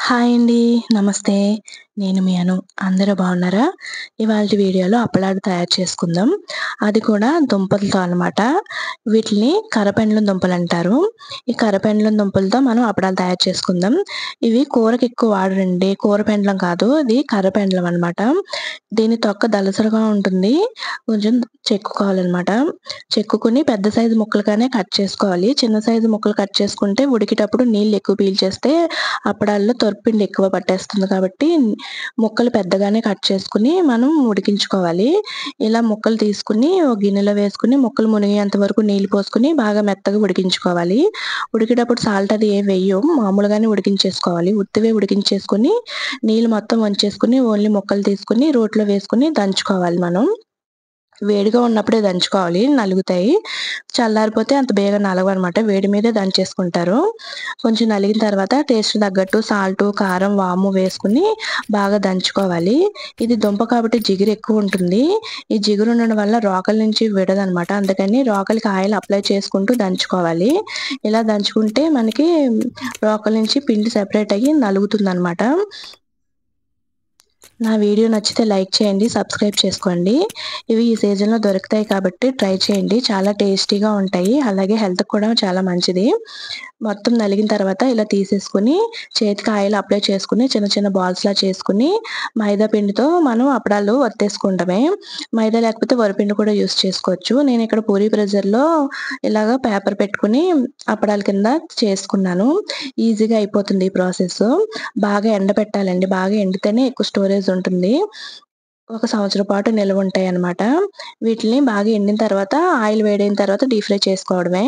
Hi అండి. నమస్తే. నేను మీ అను. అందరూ బాగున్నారా? ఇవాల్టి వీడియోలో అప్పడాలు తయారు చేసుకుందాం. అది కూడా దుంపలతో అనమాట. వీటిని కరపెండలం దుంపలంటారు. ఈ కరపెండలం దుంపలతో మనం అప్పడాలు తయారు చేసుకుందాం. ఇవి కూరకి ఎక్కువ వాడరండి. కూర పెండలం కాదు. ఇది కర్రపెండలం అనమాట. దీని తొక్క దళసరిగా ఉంటుంది. కొంచెం చెక్కుకోవాలనమాట. చెక్కుకొని పెద్ద సైజు ముక్కలుగానే కట్ చేసుకోవాలి. చిన్న సైజు ముక్కలు కట్ చేసుకుంటే ఉడికేటప్పుడు నీళ్ళు ఎక్కువ పీల్చేస్తే అప్పడాల్లో తొరిపిండి ఎక్కువ పట్టేస్తుంది కాబట్టి ముక్కలు పెద్దగానే కట్ చేసుకొని మనం ఉడికించుకోవాలి. ఇలా ముక్కలు తీసుకొని ఒక గిన్నెలో వేసుకొని ముక్కలు మునిగేంత వరకు నీళ్ళు పోసుకొని బాగా మెత్తగా ఉడికించుకోవాలి. ఉడికేటప్పుడు సాల్ట్ అది ఏం వెయ్యం. మామూలుగానే ఉడికించేసుకోవాలి. ఉత్తివే ఉడికించేసుకొని నీళ్ళు మొత్తం వంచేసుకొని ఓన్లీ ముక్కలు తీసుకొని రోట్లో వేసుకొని దంచుకోవాలి మనం. వేడిగా ఉన్నప్పుడే దంచుకోవాలి. నలుగుతాయి. చల్లారిపోతే అంత బేగా నలగవనమాట. వేడి మీదే దంచేసుకుంటారు. కొంచెం నలిగిన తర్వాత టేస్ట్ తగ్గట్టు సాల్టు, కారం, వాము వేసుకొని బాగా దంచుకోవాలి. ఇది దుంప కాబట్టి జిగురు ఎక్కువుంటుంది. ఈ జిగురు ఉండడం వల్ల రోకలి నుంచి విడదనమాట. అందుకని రోకలికి ఆయిల్ అప్లై చేసుకుంటూ దంచుకోవాలి. ఇలా దంచుకుంటే మనకి రోకలి నుంచి పిండి సెపరేట్ అయ్యి నలుగుతుందనమాట. నా వీడియో నచ్చితే లైక్ చేయండి, సబ్స్క్రైబ్ చేసుకోండి. ఇవి ఈ సీజన్‌లో దొరుకుతాయి కాబట్టి ట్రై చేయండి. చాలా టేస్టీగా ఉంటాయి. అలాగే హెల్త్‌కి కూడా చాలా మంచిది. మొత్తం నలిగిన తర్వాత ఇలా తీసేసుకొని చేతికి ఆయిల్ అప్లై చేసుకొని చిన్న చిన్న బాల్స్‌లా చేసుకొని మైదా పిండితో మనం అప్పడాలు ఒత్తేసుకుంటమే. మైదా లేకపోతే వరిపిండి కూడా యూజ్ చేసుకోవచ్చు. నేను ఇక్కడ పూరీ ప్రెషర్‌లో ఇలాగ పేపర్ పెట్టుకొని అప్పడాల కింద చేసుకున్నాను. ఈజీగా అయిపోతుంది ఈ ప్రాసెసు. బాగా ఎండబెట్టాలండి. బాగా ఎండితేనే ఎక్కువ స్టోరేజ్ ఉంటుంది. ఒక సంవత్సరం పాటు నిలవుంటాయన్నమాట. వీటిని బాగా ఎండిన తర్వాత ఆయిల్ వేడైన తర్వాత డీప్ ఫ్రై చేసుకోవడమే.